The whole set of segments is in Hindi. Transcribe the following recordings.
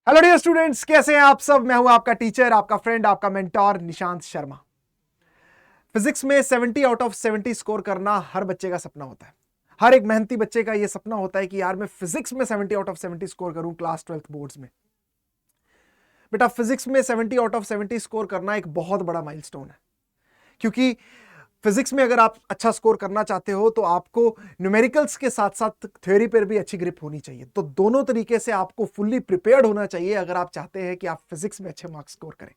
हेलो डियर स्टूडेंट्स, कैसे हैं आप सब। मैं हूं आपका टीचर, आपका फ्रेंड, आपका मेंटोर निशांत शर्मा। फिजिक्स में 70 आउट ऑफ 70 स्कोर करना हर बच्चे का सपना होता है। हर एक मेहनती बच्चे का यह सपना होता है कि यार मैं फिजिक्स में 70 आउट ऑफ 70 स्कोर करूं क्लास 12th बोर्ड्स में। बेटा, फिजिक्स में 70 आउट ऑफ 70 स्कोर करना एक बहुत बड़ा माइलस्टोन है, क्योंकि फिजिक्स में अगर आप अच्छा स्कोर करना चाहते हो तो आपको न्यूमेरिकल्स के साथ साथ थ्योरी पर भी अच्छी ग्रिप होनी चाहिए। तो दोनों तरीके से आपको फुल्ली प्रिपेयर्ड होना चाहिए अगर आप चाहते हैं कि आप फिजिक्स में अच्छे मार्क्स स्कोर करें।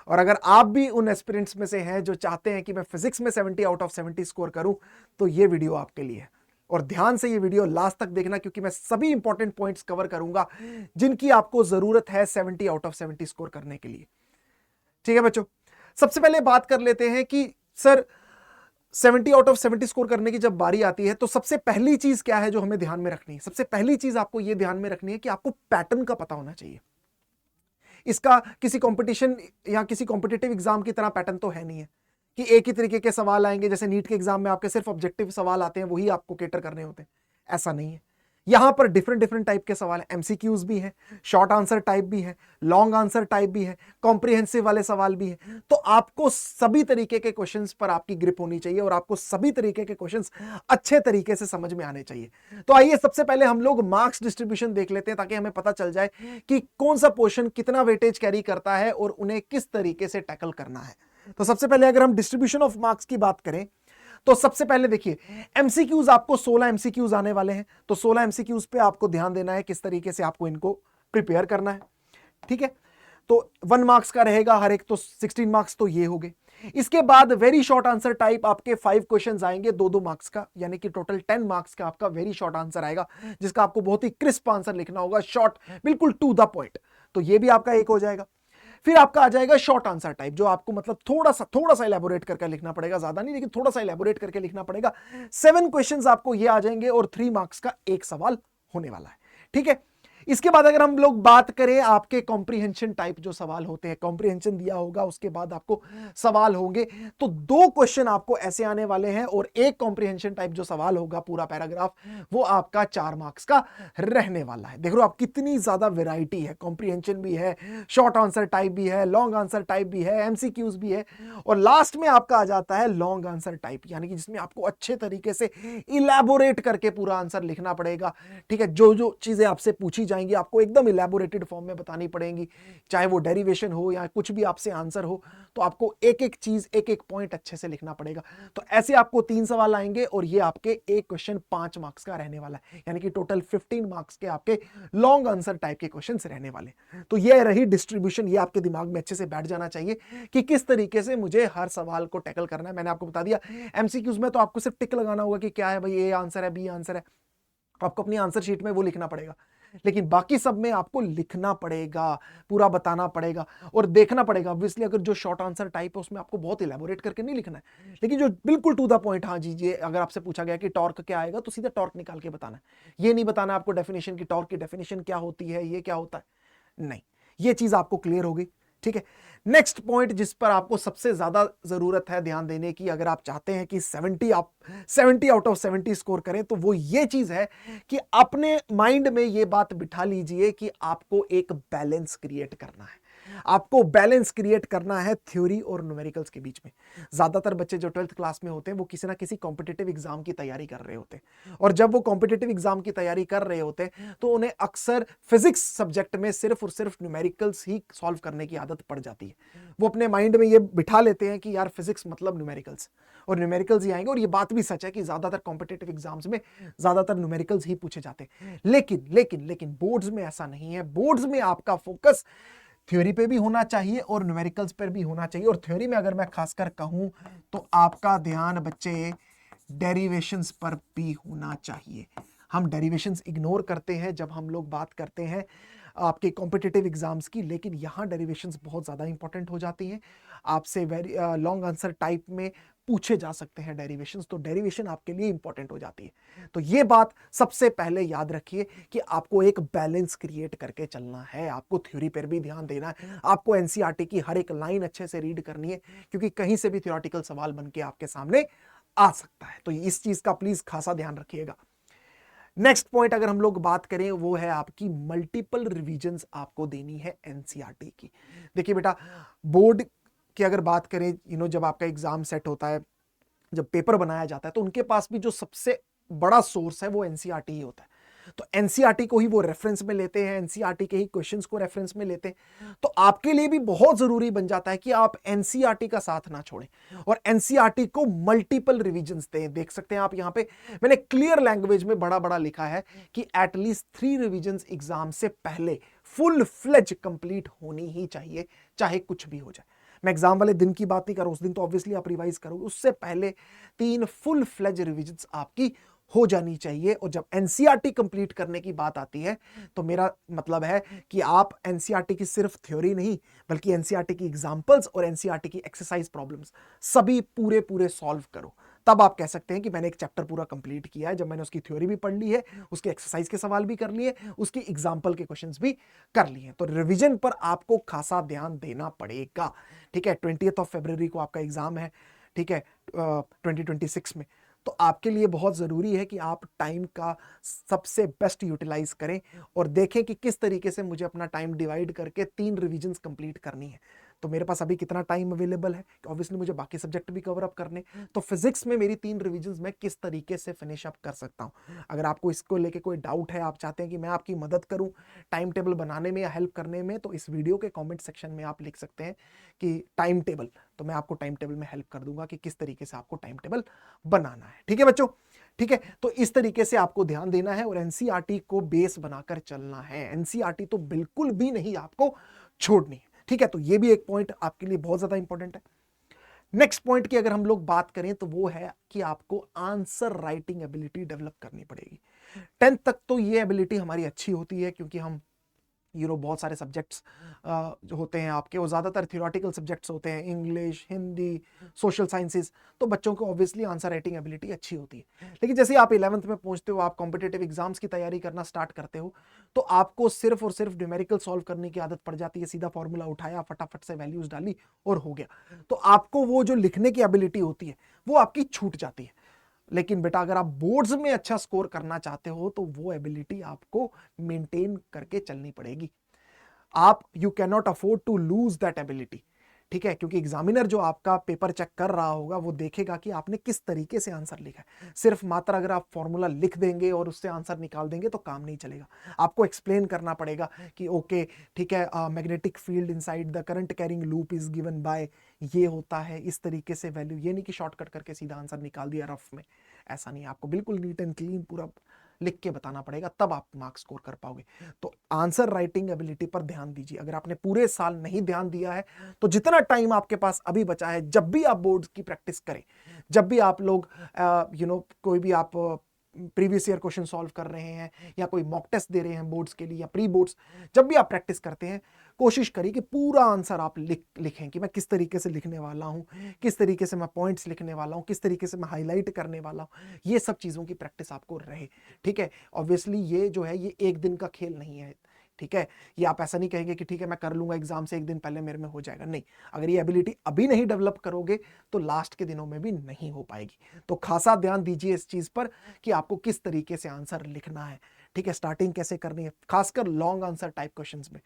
और अगर आप भी उन एस्पिरेंट्स में से हैं जो चाहते हैं कि मैं फिजिक्स में 70 आउट ऑफ 70 स्कोर करूं, तो ये वीडियो आपके लिए है। और ध्यान से ये वीडियो लास्ट तक देखना, क्योंकि मैं सभी इंपॉर्टेंट पॉइंट्स कवर करूंगा जिनकी आपको जरूरत है 70 आउट ऑफ 70 स्कोर करने के लिए। ठीक है बच्चों, सबसे पहले बात कर लेते हैं कि सर 70 आउट ऑफ 70 स्कोर करने की जब बारी आती है तो सबसे पहली चीज क्या है जो हमें ध्यान में रखनी है। सबसे पहली चीज आपको यह ध्यान में रखनी है कि आपको पैटर्न का पता होना चाहिए। इसका किसी कंपटीशन या किसी कॉम्पिटिटिव एग्जाम की तरह पैटर्न तो है नहीं है कि एक ही तरीके के सवाल आएंगे। जैसे नीट के एग्जाम में आपके सिर्फ ऑब्जेक्टिव सवाल आते हैं, वही आपको केटर करने होते हैं, ऐसा नहीं है। यहां पर डिफरेंट डिफरेंट टाइप के सवाल हैं। एमसीक्यूज भी है, शॉर्ट आंसर टाइप भी है, लॉन्ग आंसर टाइप भी है, कॉम्प्रिहेंसिव वाले सवाल भी है। तो आपको सभी तरीके के क्वेश्चंस पर आपकी ग्रिप होनी चाहिए और आपको सभी तरीके के क्वेश्चंस अच्छे तरीके से समझ में आने चाहिए। तो आइए सबसे पहले हम लोग मार्क्स डिस्ट्रीब्यूशन देख लेते हैं, ताकि हमें पता चल जाए कि कौन सा पोर्शन कितना वेटेज कैरी करता है और उन्हें किस तरीके से टैकल करना है। तो सबसे पहले अगर हम डिस्ट्रीब्यूशन ऑफ मार्क्स की बात करें तो सबसे पहले देखिए, एमसीक्यूज आपको 16 एमसीक्यूज आने वाले हैं। तो 16 एमसीक्यूज पे आपको ध्यान देना है किस तरीके से आपको इनको प्रिपेयर करना है। ठीक है, तो 1 मार्क्स का रहेगा हर एक, तो 16 मार्क्स तो ये हो गए। इसके बाद वेरी शॉर्ट आंसर टाइप आपके 5 क्वेश्चंस आएंगे 2-2 मार्क्स का, यानी कि टोटल 10 मार्क्स का आपका वेरी शॉर्ट आंसर आएगा, जिसका आपको बहुत ही क्रिस्प आंसर लिखना होगा, शॉर्ट, बिल्कुल टू द पॉइंट। तो ये भी आपका एक हो जाएगा। फिर आपका आ जाएगा शॉर्ट आंसर टाइप, जो आपको मतलब थोड़ा सा इलेबोरेट करके लिखना पड़ेगा, ज्यादा नहीं लेकिन थोड़ा सा इलेबोरेट करके लिखना पड़ेगा। 7 क्वेश्चंस आपको ये आ जाएंगे और 3 मार्क्स का एक सवाल होने वाला है। ठीक है, इसके बाद अगर हम लोग बात करें आपके कॉम्प्रिहेंशन टाइप जो सवाल होते हैं, कॉम्प्रिहेंशन दिया होगा उसके बाद आपको सवाल होंगे, तो 2 क्वेश्चन आपको ऐसे आने वाले हैं और एक कॉम्प्रिहेंशन टाइप जो सवाल होगा पूरा पैराग्राफ, वो आपका 4 मार्क्स का रहने वाला है। देख लो आप कितनी ज्यादा वैरायटी है, कॉम्प्रिहेंशन भी है, शॉर्ट आंसर टाइप भी है, लॉन्ग आंसर टाइप भी है, एमसीक्यूज भी है, और लास्ट में आपका आ जाता है लॉन्ग आंसर टाइप, यानी कि जिसमें आपको अच्छे तरीके से इलैबोरेट करके पूरा आंसर लिखना पड़ेगा। ठीक है, जो जो चीजें आपसे पूछी जाएंगी आपको एकदम इलैबोरेटेड फॉर्म में बतानी पड़ेंगी, चाहे वो डेरिवेशन हो या कुछ भी आपसे आंसर हो, तो आपको एक एक चीज, एक एक पॉइंट अच्छे से लिखना पड़ेगा। तो ऐसे आपको 3 सवाल आएंगे और ये आपके एक क्वेश्चन 5 मार्क्स का रहने वाला है, यानी कि टोटल 15 मार्क्स के आपके लॉन्ग आंसर टाइप के क्वेश्चंस रहने वाले। तो ये रही डिस्ट्रीब्यूशन, ये आपके दिमाग में अच्छे से बैठ जाना चाहिए कि किस तरीके से मुझे हर सवाल को टैकल करना है। मैंने आपको बता दिया, एमसीक्यूज में तो आपको सिर्फ टिक लगाना होगा कि क्या है भाई, ए आंसर है, बी आंसर है, आपको अपनी आंसर शीट में वो लिखना पड़ेगा। लेकिन बाकी सब में आपको लिखना पड़ेगा, पूरा बताना पड़ेगा और देखना पड़ेगा। ऑब्वियसली अगर जो शॉर्ट आंसर टाइप है उसमें आपको बहुत इलैबोरेट करके नहीं लिखना है, लेकिन जो बिल्कुल टू द पॉइंट, हाँ जी जी, अगर आपसे पूछा गया कि टॉर्क क्या आएगा तो सीधा टॉर्क निकाल के बताना है। ये नहीं बताना आपको डेफिनेशन की, टॉर्क की डेफिनेशन क्या होती है, ये क्या होता है, नहीं। ये चीज आपको क्लियर होगी। ठीक है, नेक्स्ट पॉइंट जिस पर आपको सबसे ज्यादा जरूरत है ध्यान देने की, अगर आप चाहते हैं कि 70 आउट ऑफ 70 स्कोर करें, तो वो ये चीज है कि अपने माइंड में ये बात बिठा लीजिए कि आपको एक बैलेंस क्रिएट करना है। आपको बैलेंस क्रिएट करना है थ्योरी और न्यूमेरिकल्स के बीच में। ज्यादातर बच्चे जो 12th क्लास में होते हैं वो किसी ना किसी कॉम्पिटिटिव एग्जाम की तैयारी कर रहे होते हैं, और जब वो कॉम्पिटिटिव एग्जाम की तैयारी कर रहे होते हैं तो उन्हें अक्सर फिजिक्स सब्जेक्ट में सिर्फ और सिर्फ न्यूमेरिकल्स ही सॉल्व करने की आदत पड़ जाती है। वो अपने माइंड में ये बिठा लेते हैं कि यार फिजिक्स मतलब न्यूमेरिकल्स, और न्यूमेरिकल्स ही आएंगे। और ये बात भी सच है कि ज्यादातर कॉम्पिटिटिव एग्जाम्स में ज्यादातर न्यूमेरिकल्स ही पूछे जाते हैं। लेकिन लेकिन लेकिन बोर्ड्स में ऐसा नहीं है। बोर्ड्स में आपका फोकस थ्योरी पे भी होना चाहिए और न्यूमेरिकल्स पर भी होना चाहिए। और थ्योरी में अगर मैं खासकर कहूं तो आपका ध्यान बच्चे डेरिवेशंस पर भी होना चाहिए। हम डेरिवेशंस इग्नोर करते हैं जब हम लोग बात करते हैं आपके कॉम्पिटिटिव एग्जाम्स की, लेकिन यहां डेरिवेशंस बहुत ज्यादा इंपॉर्टेंट हो जाती हैं। आपसे वेरी लॉन्ग आंसर टाइप में पूछे जा सकते हैं डेरिवेशंस, तो डेरिवेशन आपके लिए इंपॉर्टेंट हो जाती है। तो ये बात सबसे पहले याद रखिए कि आपको एक बैलेंस क्रिएट करके चलना है। आपको थ्योरी पर भी ध्यान देना है, आपको एनसीईआरटी की हर एक लाइन अच्छे से रीड करनी है, क्योंकि कहीं से भी थ्योरेटिकल सवाल बन के आपके सामने आ सकता है। तो इस चीज का प्लीज खासा ध्यान रखिएगा। नेक्स्ट पॉइंट अगर हम लोग बात करें वो है आपकी मल्टीपल रिवीजन्स आपको देनी है एनसीईआरटी की। देखिए बेटा, बोर्ड की अगर बात करें, जब आपका एग्जाम सेट होता है, जब पेपर बनाया जाता है, तो उनके पास भी जो सबसे बड़ा सोर्स है वो एनसीईआरटी ही होता है। तो एनसीईआरटी को ही वो रेफरेंस में लेते हैं, एनसीईआरटी के ही क्वेश्चंस को रेफरेंस में लेते हैं। तो आपके लिए भी बहुत जरूरी बन जाता है कि आप एनसीईआरटी का साथ ना छोड़ें और एनसीईआरटी को मल्टीपल रिवीजन्स दें। देख सकते हैं आप यहां पे मैंने क्लियर लैंग्वेज में बड़ा बड़ा लिखा है कि एटलीस्ट 3 रिवीजन्स एग्जाम से पहले फुल फ्लेज कंप्लीट होनी ही चाहिए, चाहे कुछ भी हो जाए। मैं एग्जाम वाले दिन की बात नहीं कर रहा हूं, उस दिन तो ऑब्वियसली आप रिवाइज करोगे, उससे पहले 3 फुल फ्लेज रिवीजन्स आपकी हो जानी चाहिए। और जब एनसीईआरटी कंप्लीट करने की बात आती है तो मेरा मतलब है कि आप एनसीईआरटी की सिर्फ थ्योरी नहीं, बल्कि एनसीईआरटी की एग्जांपल्स और एनसीईआरटी की एक्सरसाइज प्रॉब्लम्स सभी पूरे पूरे सॉल्व करो। तब आप कह सकते हैं कि मैंने एक चैप्टर पूरा कंप्लीट किया है, जब मैंने उसकी थ्योरी भी पढ़ ली है, उसके एक्सरसाइज के सवाल भी कर लिए, उसकी एग्जाम्पल के क्वेश्चंस भी कर लिए। तो रिवीजन पर आपको खासा ध्यान देना पड़ेगा। ठीक है, 20 फरवरी को आपका एग्जाम है, ठीक है, 2026 में। तो आपके लिए बहुत ज़रूरी है कि आप टाइम का सबसे बेस्ट यूटिलाइज करें और देखें कि किस तरीके से मुझे अपना टाइम डिवाइड करके 3 रिवीजन्स कंप्लीट करनी है। तो मेरे पास अभी कितना टाइम अवेलेबल है, ऑब्वियसली मुझे बाकी सब्जेक्ट भी कवर अप करने, तो फिजिक्स में मेरी 3 रिवीजन्स मैं किस तरीके से फिनिश अप कर सकता हूं। अगर आपको इसको लेके कोई डाउट है, आप चाहते हैं कि मैं आपकी मदद करूं टाइम टेबल बनाने में या हेल्प करने में, तो इस वीडियो के कॉमेंट सेक्शन में आप लिख सकते हैं कि टाइम टेबल, तो मैं आपको टाइम टेबल में हेल्प कर दूंगा कि किस तरीके से आपको टाइम टेबल बनाना है। ठीक है बच्चों, ठीक है, तो इस तरीके से आपको ध्यान देना है और एनसीईआरटी को बेस बनाकर चलना है। एनसीईआरटी तो बिल्कुल भी नहीं आपको छोड़नी है। ठीक है, तो ये भी एक पॉइंट आपके लिए बहुत ज्यादा इंपॉर्टेंट है। नेक्स्ट पॉइंट की अगर हम लोग बात करें तो वो है कि आपको आंसर राइटिंग एबिलिटी डेवलप करनी पड़ेगी। 10th तक तो ये एबिलिटी हमारी अच्छी होती है, क्योंकि हम बहुत सारे सब्जेक्ट्स जो होते हैं आपके, वो ज़्यादातर थियोरेटिकल सब्जेक्ट्स होते हैं, इंग्लिश, हिंदी, सोशल साइंसेज, तो बच्चों को ऑब्वियसली आंसर राइटिंग एबिलिटी अच्छी होती है। लेकिन जैसे आप 11th में पहुंचते हो, आप कॉम्पिटेटिव एग्जाम्स की तैयारी करना स्टार्ट करते हो, तो आपको सिर्फ और सिर्फ न्यूमेरिकल सॉल्व करने की आदत पड़ जाती है। सीधा फॉर्मूला उठाया, फटाफट से वैल्यूज डाली और हो गया। तो आपको वो जो लिखने की एबिलिटी होती है वो आपकी छूट जाती है। लेकिन बेटा, अगर आप बोर्ड्स में अच्छा स्कोर करना चाहते हो तो वो एबिलिटी आपको मेंटेन करके चलनी पड़ेगी। आप you can not afford to lose that ability. ठीक है, क्योंकि एग्जामिनर जो आपका पेपर चेक कर रहा होगा वो देखेगा कि आपने किस तरीके से आंसर लिखा है। सिर्फ मात्र अगर आप फॉर्मूला लिख देंगे और उससे आंसर निकाल देंगे तो काम नहीं चलेगा। आपको एक्सप्लेन करना पड़ेगा कि ओके ठीक है, magnetic field inside the current carrying loop is given by, ये होता है इस तरीके से वैल्यू। ये नहीं कि शॉर्टकट करके सीधा आंसर निकाल दिया रफ में, ऐसा नहीं है। आपको बिल्कुल नीट एंड क्लीन पूरा लिख के बताना पड़ेगा, तब आप मार्क्स स्कोर कर पाओगे। तो आंसर राइटिंग एबिलिटी पर ध्यान दीजिए। अगर आपने पूरे साल नहीं ध्यान दिया है तो जितना टाइम आपके पास अभी बचा है, जब भी आप बोर्ड की प्रैक्टिस करें, जब भी आप लोग कोई भी आप प्रीवियस ईयर क्वेश्चन सॉल्व कर रहे हैं या कोई मॉक टेस्ट दे रहे हैं बोर्ड्स के लिए या प्री बोर्ड्स, जब भी आप प्रैक्टिस करते हैं, कोशिश करिए कि पूरा आंसर आप लिखें कि मैं किस तरीके से लिखने वाला हूं, किस तरीके से मैं पॉइंट्स लिखने वाला हूं, किस तरीके से मैं हाईलाइट करने वाला हूं। ये सब चीज़ों की प्रैक्टिस आपको रहे। ठीक है, ऑब्वियसली ये जो है ये एक दिन का खेल नहीं है। ठीक है, ये आप ऐसा नहीं कहेंगे कि ठीक है मैं कर लूंगा एग्जाम से एक दिन पहले मेरे में हो जाएगा, नहीं। अगर ये एबिलिटी अभी नहीं डेवलप करोगे तो लास्ट के दिनों में भी नहीं हो पाएगी। तो खासा ध्यान दीजिए इस चीज पर कि आपको किस तरीके से आंसर लिखना है। ठीक है, स्टार्टिंग कैसे करनी है, खासकर लॉन्ग आंसर टाइप क्वेश्चंस में,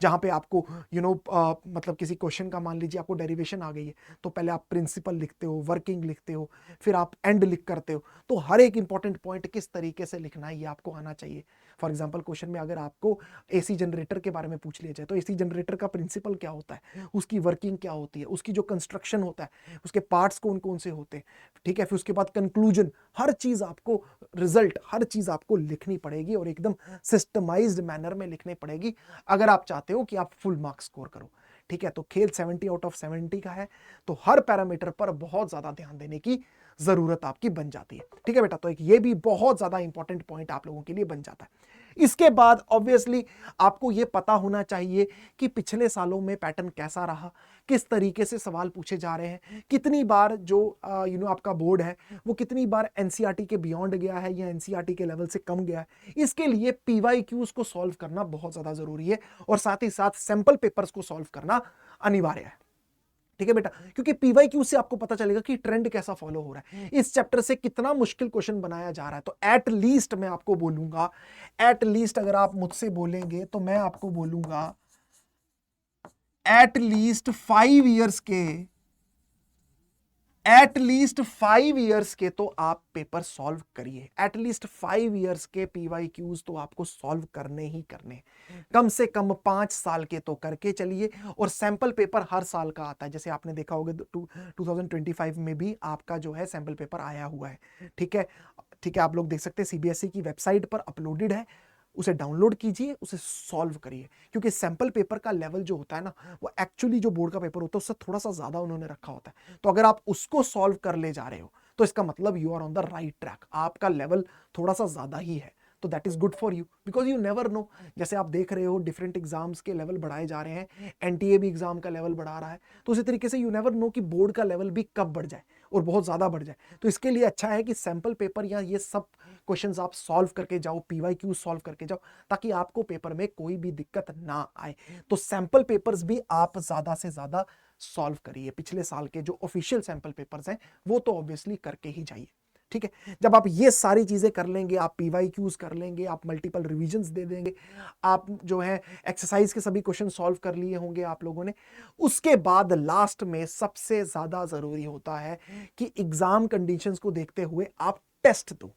जहां पे आपको मतलब किसी क्वेश्चन का मान लीजिए आपको डेरिवेशन आ गई है, तो पहले आप प्रिंसिपल लिखते हो, वर्किंग लिखते हो, फिर आप एंड लिख करते हो। तो हर एक इंपॉर्टेंट पॉइंट किस तरीके से लिखना है ये आपको आना चाहिए। फॉर एग्जाम्पल क्वेश्चन में अगर आपको एसी जनरेटर के बारे में पूछ लिया जाए तो एसी जनरेटर का प्रिंसिपल क्या होता है, उसकी वर्किंग क्या होती है, उसकी जो कंस्ट्रक्शन होता है, उसके पार्ट्स कौन कौन से होते हैं। ठीक है, फिर उसके बाद कंक्लूजन, हर चीज आपको, रिजल्ट, हर चीज आपको लिखनी पड़ेगी और एकदम सिस्टमाइज्ड मैनर में लिखनी पड़ेगी अगर आप चाहते हो कि आप फुल मार्क्स स्कोर करो। ठीक है, तो खेल 70 आउट ऑफ 70 का है, तो हर पैरामीटर पर बहुत ज्यादा ध्यान देने की जरूरत आपकी बन जाती है। ठीक है बेटा, तो एक ये भी बहुत ज्यादा इंपॉर्टेंट पॉइंट आप लोगों के लिए बन जाता है। इसके बाद ऑब्वियसली आपको यह पता होना चाहिए कि पिछले सालों में पैटर्न कैसा रहा, किस तरीके से सवाल पूछे जा रहे हैं, कितनी बार जो आपका बोर्ड है वो कितनी बार एनसीईआरटी के बियॉन्ड गया है या एनसीईआरटी के लेवल से कम गया है। इसके लिए पीवाईक्यूज को सॉल्व करना बहुत ज्यादा जरूरी है और साथ ही साथ सैंपल पेपर्स को सॉल्व करना अनिवार्य है। ठीक है बेटा, क्योंकि पीवाईक्यू से आपको पता चलेगा कि ट्रेंड कैसा फॉलो हो रहा है, इस चैप्टर से कितना मुश्किल क्वेश्चन बनाया जा रहा है। तो एट लीस्ट मैं आपको बोलूंगा, एट लीस्ट अगर आप मुझसे बोलेंगे तो मैं आपको बोलूंगा एट लीस्ट 5 इयर्स के, एट लीस्ट 5 इयर्स के तो आप पेपर सॉल्व करिए। एट लीस्ट 5 इयर्स के पीवाईक्यूज तो आपको सॉल्व करने ही करने, कम से कम 5 साल के तो करके चलिए। और सैंपल पेपर हर साल का आता है, जैसे आपने देखा होगा 2025 में भी आपका जो है सैंपल पेपर आया हुआ है। ठीक है, ठीक है, आप लोग देख सकते हैं सीबीएसई की वेबसाइट पर अपलोडेड है, उसे डाउनलोड कीजिए, उसे सॉल्व करिए। क्योंकि सैंपल पेपर का लेवल जो होता है ना, वो एक्चुअली जो बोर्ड का पेपर होता है उससे थोड़ा सा ज्यादा उन्होंने रखा होता है। तो अगर आप उसको सॉल्व कर ले जा रहे हो तो इसका मतलब you are on the right track, आपका लेवल थोड़ा सा ज्यादा ही है। तो that is good for you, because you never know, जैसे आप देख रहे हो डिफरेंट एग्जाम्स के लेवल बढ़ाए जा रहे हैं, एनटीए भी एग्जाम का लेवल बढ़ा रहा है, तो उसी तरीके से यू नेवर नो कि बोर्ड का लेवल भी कब बढ़ जाए और बहुत ज्यादा बढ़ जाए। तो इसके लिए अच्छा है कि सैंपल पेपर या ये सब क्वेश्चंस आप सॉल्व करके जाओ, पीवाईक्यू सॉल्व करके जाओ, ताकि आपको पेपर में कोई भी दिक्कत ना आए। तो सैंपल पेपर्स भी आप ज्यादा से ज्यादा सॉल्व करिए। पिछले साल के जो ऑफिशियल सैंपल पेपर्स हैं वो तो ऑब्वियसली करके ही जाइए। ठीक है, जब आप ये सारी चीजें कर लेंगे, आप पीवाईक्यूज कर लेंगे, आप मल्टीपल रिवीजन्स दे देंगे, आप जो है एक्सरसाइज के सभी क्वेश्चन सॉल्व कर लिए होंगे आप लोगों ने, उसके बाद लास्ट में सबसे ज्यादा जरूरी होता है कि एग्जाम कंडीशंस को देखते हुए आप टेस्ट दो।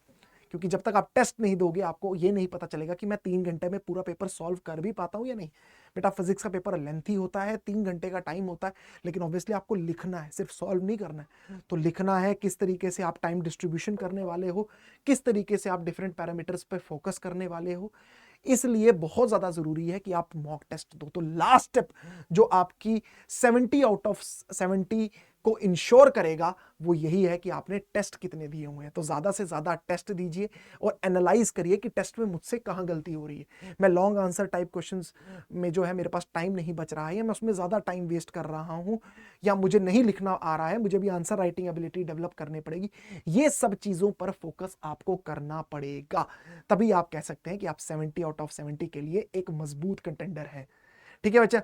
क्योंकि जब तक आप टेस्ट नहीं दोगे आपको ये नहीं पता चलेगा कि मैं 3 घंटे में पूरा पेपर सॉल्व कर भी पाता हूं या नहीं। बेटा फिजिक्स का पेपर लेंथी होता है, 3 घंटे का टाइम होता है, लेकिन ऑब्वियसली आपको लिखना है, सिर्फ सॉल्व नहीं करना है। तो लिखना है, किस तरीके से आप टाइम डिस्ट्रीब्यूशन करने वाले हो, किस तरीके से आप डिफरेंट पैरामीटर्स पे फोकस करने वाले हो, इसलिए बहुत ज्यादा जरूरी है कि आप मॉक टेस्ट दो। तो लास्ट स्टेप जो आपकी 70 आउट ऑफ 70 को इंश्योर करेगा वो यही है कि आपने टेस्ट कितने दिए हुए हैं। तो ज्यादा से ज्यादा टेस्ट दीजिए और एनालाइज करिए कि टेस्ट में मुझसे कहां गलती हो रही है। मैं लॉन्ग आंसर टाइप क्वेश्चंस में जो है मेरे पास टाइम नहीं बच रहा है, या मैं उसमें ज्यादा टाइम वेस्ट कर रहा हूं, या मुझे नहीं लिखना आ रहा है, मुझे भी आंसर राइटिंग एबिलिटी डेवलप करनी पड़ेगी। ये सब चीजों पर फोकस आपको करना पड़ेगा, तभी आप कह सकते हैं कि आप 70 आउट ऑफ 70 के लिए एक मजबूत कंटेंडर है। ठीक है बच्चा,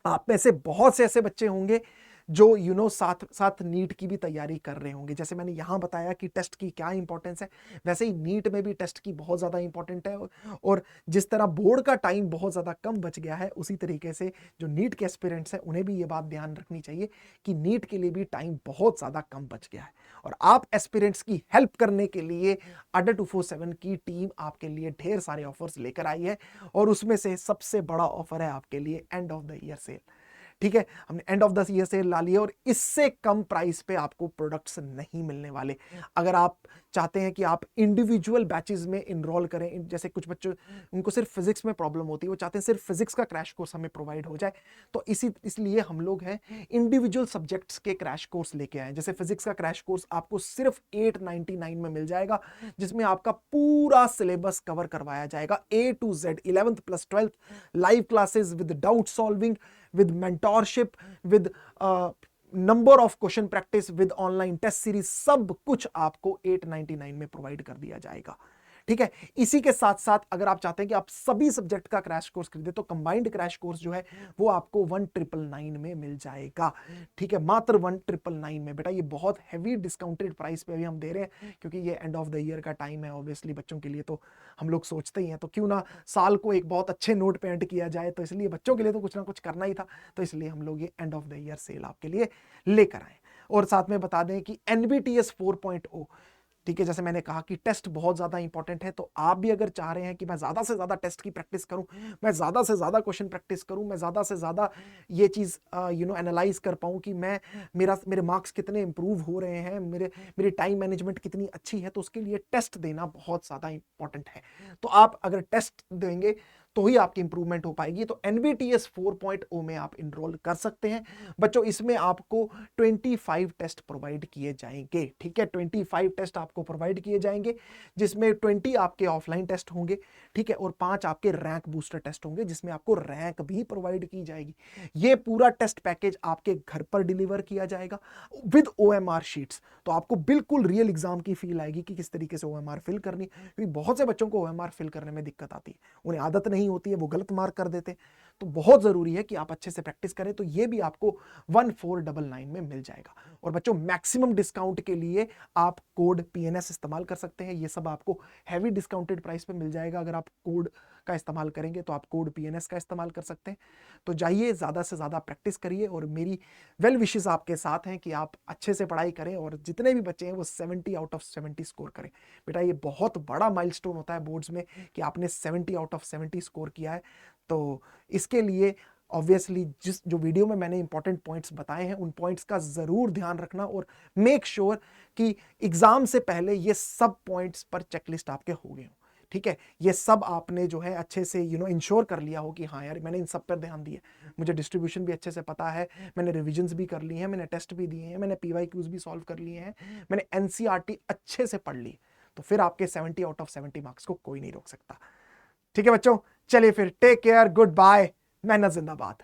आप में से बहुत से ऐसे बच्चे होंगे जो साथ साथ नीट की भी तैयारी कर रहे होंगे। जैसे मैंने यहां बताया कि टेस्ट की क्या इंपॉर्टेंस है, वैसे ही नीट में भी टेस्ट की बहुत ज्यादा इंपॉर्टेंट है। और जिस तरह बोर्ड का टाइम बहुत ज्यादा कम बच गया है, उसी तरीके से जो नीट के एस्पिरेंट्स हैं उन्हें भी ये बात ध्यान रखनी चाहिए कि नीट के लिए भी टाइम बहुत ज्यादा कम बच गया है। और आप एस्पिरेंट्स की हेल्प करने के लिए अड्डा 247 की टीम आपके लिए ढेर सारे ऑफर्स लेकर आई है, और उसमें से सबसे बड़ा ऑफर है आपके लिए end of the year sale. ठीक है, हमने end of the year sale ला लिया और इससे कम प्राइस पे आपको प्रोडक्ट्स नहीं मिलने वाले। अगर आप चाहते हैं कि आप इंडिविजुअल बैचेस में इनरोल करें, जैसे कुछ बच्चों उनको सिर्फ फिजिक्स में प्रॉब्लम होती है, वो चाहते हैं सिर्फ फिजिक्स का क्रैश कोर्स हमें प्रोवाइड हो जाए, तो इसलिए हम लोग हैं इंडिविजुअल सब्जेक्ट्स के क्रैश कोर्स लेके आए। जैसे फिजिक्स का क्रैश कोर्स आपको सिर्फ 899 में मिल जाएगा, जिसमें आपका पूरा सिलेबस कवर करवाया जाएगा A to Z, 11th plus 12th live classes with doubt solving, with mentorship, with number of question practice, with online test series, सब कुछ आपको 899 में प्रोवाइड कर दिया जाएगा। ठीक है, इसी के साथ साथ अगर आप चाहते हैं कि आप सभी सब्जेक्ट का क्रैश कोर्स खरीदे तो कंबाइंड क्रैश कोर्स जो है वो आपको 1999 में मिल जाएगा। ठीक है, मात्र 1999 में। बेटा ये बहुत हैवी डिस्काउंटेड प्राइस पे अभी हम दे रहे हैं, क्योंकि ये एंड ऑफ द ईयर का टाइम है ऑब्वियसली बच्चों के लिए, तो हम लोग सोचते ही हैं तो क्यों ना साल को एक बहुत अच्छे नोट पे एंड किया जाए, तो इसलिए बच्चों के लिए तो कुछ ना कुछ करना ही था, तो इसलिए हम लोग ये and of the year cell आपके लिए लेकर आए। और साथ में बता दें कि NBTS 4.0, ठीक है, जैसे मैंने कहा कि टेस्ट बहुत ज्यादा इंपॉर्टेंट है, तो आप भी अगर चाह रहे हैं कि मैं ज्यादा से ज्यादा टेस्ट की प्रैक्टिस करूं, मैं ज्यादा से ज्यादा क्वेश्चन प्रैक्टिस करूं, मैं ज्यादा से ज्यादा ये चीज एनालाइज कर पाऊं कि मेरे मार्क्स कितने इंप्रूव हो रहे हैं, मेरी टाइम मैनेजमेंट कितनी अच्छी है, तो उसके लिए टेस्ट देना बहुत ज्यादा इंपॉर्टेंट है। तो आप अगर टेस्ट देंगे तो ही आपकी इंप्रूवमेंट हो पाएगी। तो NBTS 4.0 में आप इनरोल कर सकते हैं बच्चों। इसमें आपको 25 टेस्ट प्रोवाइड किए जाएंगे। ठीक है, 25 टेस्ट आपको प्रोवाइड किए जाएंगे, जिसमें 20 आपके ऑफलाइन टेस्ट होंगे, ठीक है, और 5 आपके रैंक बूस्टर टेस्ट होंगे, जिसमें आपको रैंक भी प्रोवाइड की जाएगी। ये पूरा टेस्ट पैकेज आपके घर पर डिलीवर किया जाएगा विद OMR शीट्स। तो आपको बिल्कुल रियल एग्जाम की फील आएगी कि किस तरीके से OMR फिल करनी, क्योंकि बहुत से बच्चों को OMR फिल करने में दिक्कत आती है, उन्हें आदत नहीं होती है, वो गलत मार्क कर देते। तो बहुत जरूरी है कि आप अच्छे से प्रैक्टिस करें। तो ये भी आपको 1499 में मिल जाएगा। और बच्चों मैक्सिमम डिस्काउंट के लिए आप कोड PNS इस्तेमाल कर सकते हैं। ये सब आपको हैवी डिस्काउंटेड प्राइस पे मिल जाएगा। अगर आप कोड का इस्तेमाल करेंगे तो आप कोड PNS का इस्तेमाल कर सकते हैं। तो जाइए, ज़्यादा से ज़्यादा प्रैक्टिस करिए और मेरी वेल विशेस आपके साथ हैं कि आप अच्छे से पढ़ाई करें और जितने भी बच्चे हैं वो 70 आउट ऑफ 70 स्कोर करें। बेटा ये बहुत बड़ा माइलस्टोन होता है बोर्ड्स में कि आपने 70 आउट ऑफ 70 स्कोर किया है। तो इसके लिए ऑब्वियसली जिस जो वीडियो में मैंने इंपॉर्टेंट पॉइंट्स बताए हैं उन पॉइंट्स का ज़रूर ध्यान रखना और मेक श्योर कि एग्ज़ाम से पहले ये सब पॉइंट्स पर चेकलिस्ट आपके हो गए हो। ठीक है, ये सब आपने जो है अच्छे से इंश्योर कर लिया हो कि हाँ यार मैंने इन सब पर ध्यान दिया, मुझे डिस्ट्रीब्यूशन भी अच्छे से पता है, मैंने रिविजन्स भी कर ली हैं, मैंने टेस्ट भी दिए हैं, मैंने PYQs भी सॉल्व कर लिए हैं, मैंने NCERT अच्छे से पढ़ ली, तो फिर आपके 70 आउट ऑफ 70 मार्क्स को कोई नहीं रोक सकता। ठीक है बच्चों, चलिए फिर टेक केयर, गुड बाय, मेहनत जिंदाबाद।